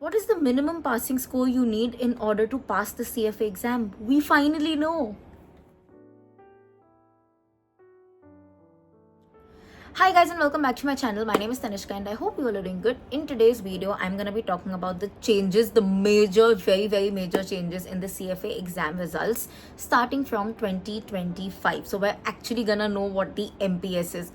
What is the minimum passing score you need in order to pass the CFA exam? We finally know. Hi guys and welcome back to my channel. My name is Tanishka and I hope you all are doing good. In today's video, I'm going to be talking about the changes, the major, very major changes in the CFA exam results starting from 2025. So we're actually going to know what the MPS is.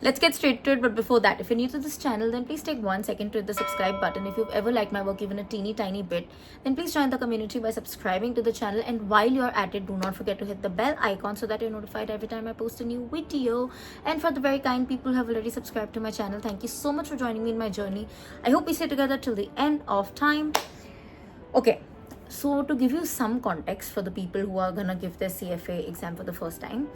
Let's get straight to it. But before that, if you're new to this channel, then please take 1 second to hit the subscribe button. If you've ever liked my work even a teeny tiny bit, then please join the community by subscribing to the channel. And while you're at it, do not forget to hit the bell icon so that you're notified every time I post a new video. And for the very kind people who have already subscribed to my channel, thank you so much for joining me in my journey. I hope we stay together till the end of time. Okay, so to give you some context for the people who are gonna give their CFA exam for the first time,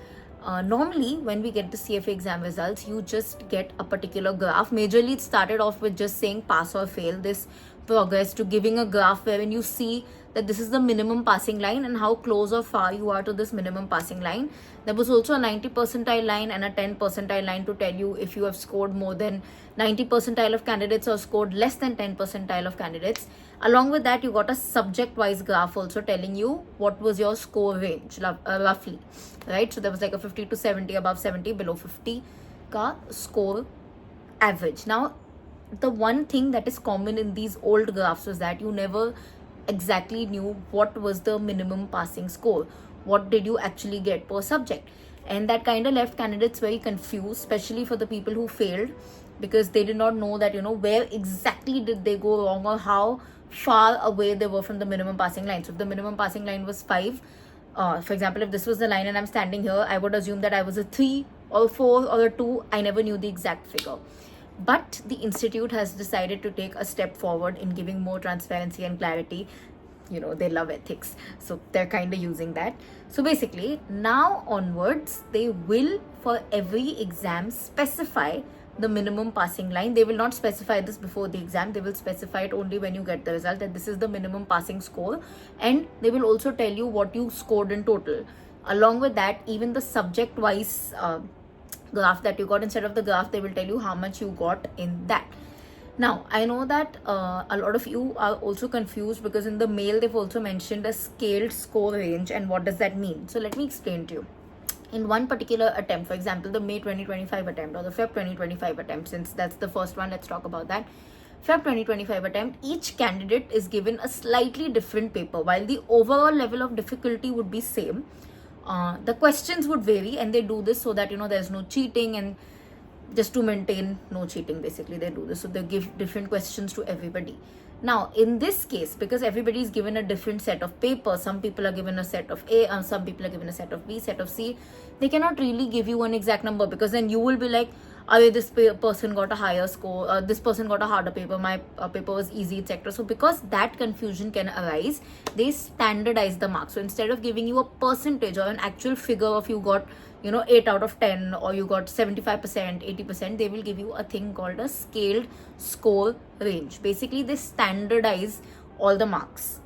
normally when we get the CFA exam results, you just get a particular graph. Majorly it started off with just saying pass or fail, this progress to giving a graph wherein you see that this is the minimum passing line and how close or far you are to this minimum passing line. There was also a 90 percentile line and a 10 percentile line to tell you if you have scored more than 90 percentile of candidates or scored less than 10 percentile of candidates. Along with that, you got a subject wise graph also telling you what was your score range roughly, right? So there was like a 50 to 70, above 70, below 50 ka score average. Now the one thing that is common in these old graphs was that you never exactly knew what was the minimum passing score, what did you actually get per subject, and that kind of left candidates very confused, especially for the people who failed, because they did not know that where exactly did they go wrong or how far away they were from the minimum passing line. So if the minimum passing line was 5, for example, if this was the line and I'm standing here, I would assume that I was a 3 or 4 or a 2. I never knew the exact figure. But the institute has decided to take a step forward in giving more transparency and clarity. They love ethics, so they're kind of using that. So basically, now onwards, they will for every exam specify the minimum passing line. They will not specify this before the exam. They will specify it only when you get the result, that this is the minimum passing score, and they will also tell you what you scored in total. Along with that, even the subject wise graph that you got, instead of the graph, they will tell you how much you got in that. Now, I know that a lot of you are also confused because in the mail they've also mentioned a scaled score range, and what does that mean? So let me explain to you. In one particular attempt, for example, the May 2025 attempt or the Feb 2025 attempt, since that's the first one, let's talk about that. Feb 2025 attempt, each candidate is given a slightly different paper. While the overall level of difficulty would be same, the questions would vary, and they do this so that there's no cheating, and just to maintain no cheating, basically they do this. So they give different questions to everybody. Now in this case, because everybody is given a different set of papers, some people are given a set of A and some people are given a set of B, set of C, they cannot really give you an exact number, because then you will be like, oh, this person got a higher score, this person got a harder paper, my paper was easy, etc. So because that confusion can arise, they standardize the marks. So instead of giving you a percentage or an actual figure of you got 8 out of 10 or you got 75%, 80%, they will give you a thing called a scaled score range. Basically they standardize all the marks,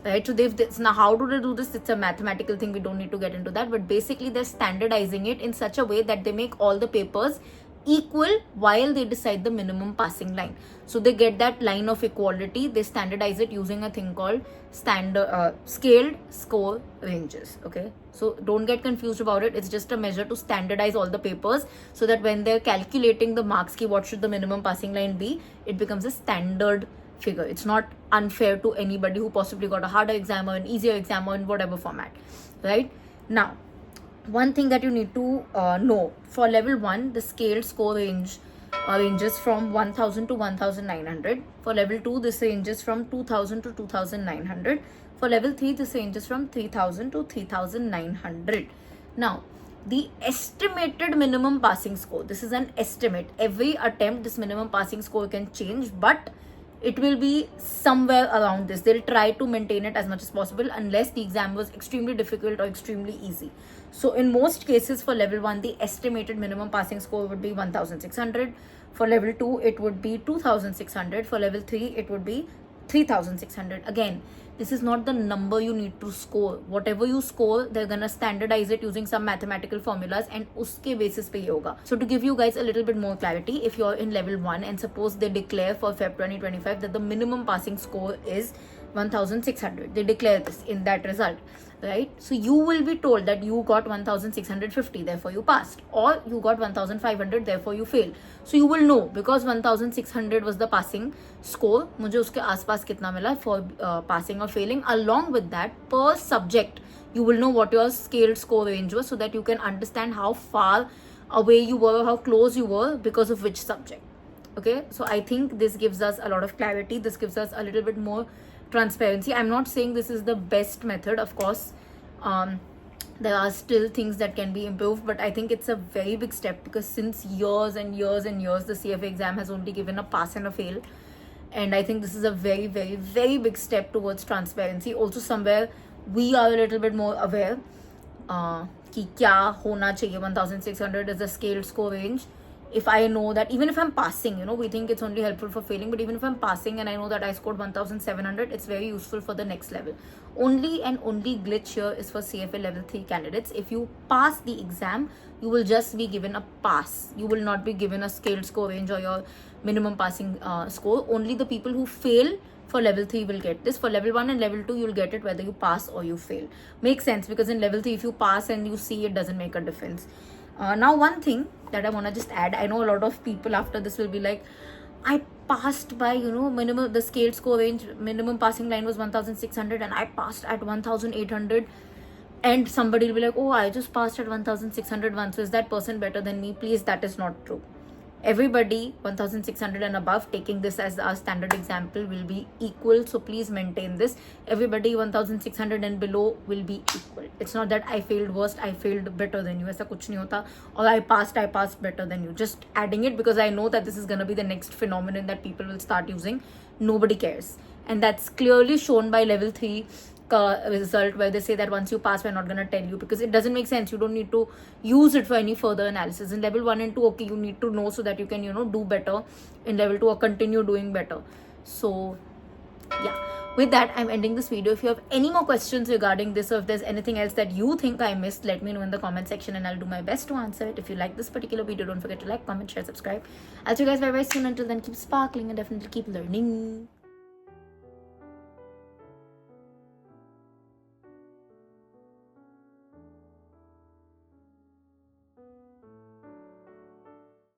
right? So now how do they do this? It's a mathematical thing, we don't need to get into that, but basically they're standardizing it in such a way that they make all the papers equal while they decide the minimum passing line. So they get that line of equality, they standardize it using a thing called scaled score ranges. Okay, so don't get confused about it. It's just a measure to standardize all the papers so that when they're calculating the marks ki what should the minimum passing line be, it becomes a standard figure. It's not unfair to anybody who possibly got a harder exam or an easier exam or in whatever format, right? Now, one thing that you need to know, for level 1, the scaled score ranges from 1000 to 1900. For level 2, this ranges from 2000 to 2900. For level 3, this ranges from 3000 to 3900. Now, the estimated minimum passing score, this is an estimate. Every attempt, this minimum passing score can change, but it will be somewhere around this. They'll try to maintain it as much as possible unless the exam was extremely difficult or extremely easy. So in most cases for level 1, the estimated minimum passing score would be 1600. For level 2, it would be 2600. For level 3, it would be 3600. Again, this is not the number you need to score. Whatever you score, they're gonna standardize it using some mathematical formulas, and uske basis pe ye hoga. So to give you guys a little bit more clarity, if you're in level 1 and suppose they declare for Feb 2025 that the minimum passing score is 1600, they declare this in that result, right? So you will be told that you got 1650, therefore you passed, or you got 1500, therefore you failed. So you will know, because 1600 was the passing score, मुझे उसके आसपास कितना मिला for passing or failing. Along with that, per subject you will know what your scaled score range was, so that you can understand how far away you were, how close you were, because of which subject. Okay, so I think this gives us a lot of clarity. This gives us a little bit more transparency. I'm not saying this is the best method, of course. There are still things that can be improved, but I think it's a very big step, because since years and years and years the CFA exam has only given a pass and a fail, and I think this is a very, very, very big step towards transparency. Also, somewhere we are a little bit more aware कि क्या होना चाहिए. 1600 is the scaled score range. If I know that, even if I'm passing, we think it's only helpful for failing, but even if I'm passing and I know that I scored 1700, it's very useful for the next level. Only and only glitch here is for CFA level 3 candidates. If you pass the exam, you will just be given a pass. You will not be given a scaled score range or your minimum passing score. Only the people who fail for level 3 will get this. For level 1 and level 2, you'll get it whether you pass or you fail. Makes sense, because in level 3, if you pass and you see, it doesn't make a difference. Now, one thing that I want to just add, I know a lot of people after this will be like, I passed by, minimum, the scaled score range, minimum passing line was 1600 and I passed at 1800, and somebody will be like, oh, I just passed at 1600 once, so is that person better than me? Please, that is not true. Everybody 1600 and above, taking this as our standard example, will be equal. So please maintain this. Everybody 1600 and below will be equal. It's not that I failed worst, I failed better than you. ऐसा कुछ नहीं होता. Or I passed better than you. Just adding it because I know that this is gonna be the next phenomenon that people will start using. Nobody cares, and that's clearly shown by level 3 result, where they say that once you pass, we're not going to tell you, because it doesn't make sense. You don't need to use it for any further analysis. In level 1 and 2, okay, you need to know so that you can do better in level 2 or continue doing better. So yeah, with that, I'm ending this video. If you have any more questions regarding this, or if there's anything else that you think I missed, let me know in the comment section and I'll do my best to answer it. If you like this particular video, don't forget to like, comment, share, subscribe. I'll see you guys very, very soon. Until then, keep sparkling and definitely keep learning.